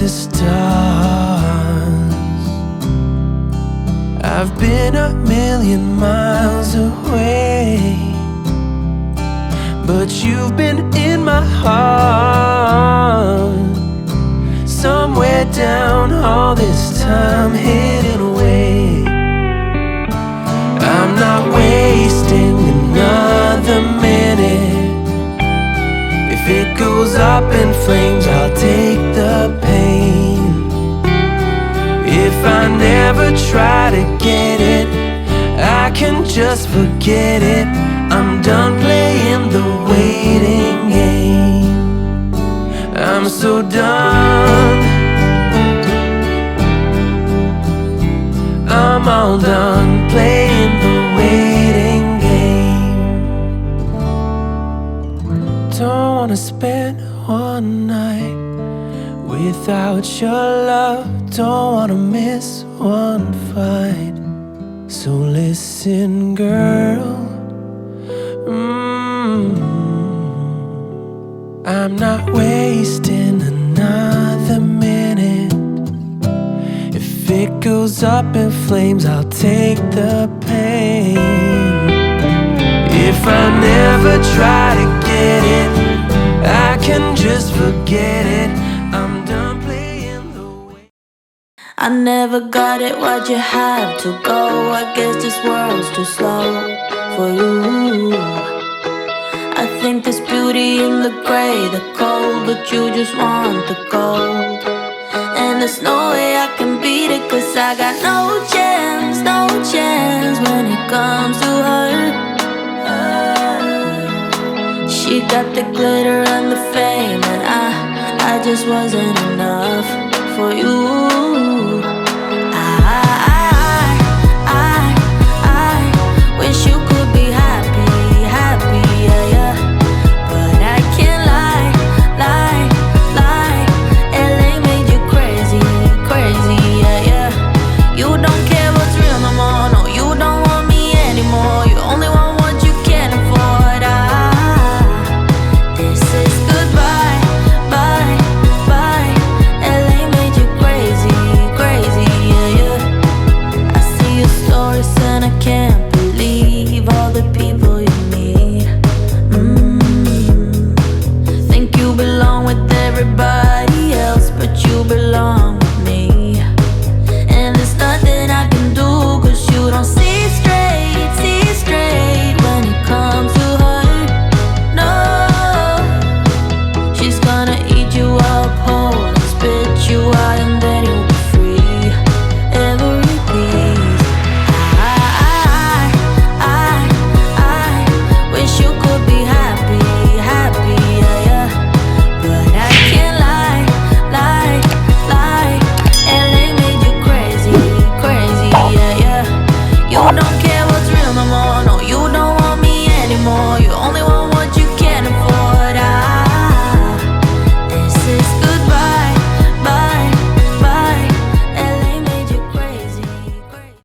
the stars. I've been a million miles away, but you've been in my heart, somewhere down all this time hidden away. I'm not wasting another minute. If it goes up in flames, I'll take the pain. If I never try to get it, I can just forget it. I'm done playing the waiting game. I'm so done. I'm all done playing the waiting game. Don't wanna spend one night without your love. Don't wanna miss one fight. So listen, girl, I'm not wasting another minute. If it goes up in flames, I'll take the pain. If I never try to get it, I can just forget it. I'm done playing the way. I never got it, why'd you have to go? I guess this world's too slow for you. I think there's beauty in the gray, the cold, but you just want the gold. And there's no way I can beat it, cause I got no chance, no chance when it comes to her. She got the glitter and the fame, and I just wasn't enough for you.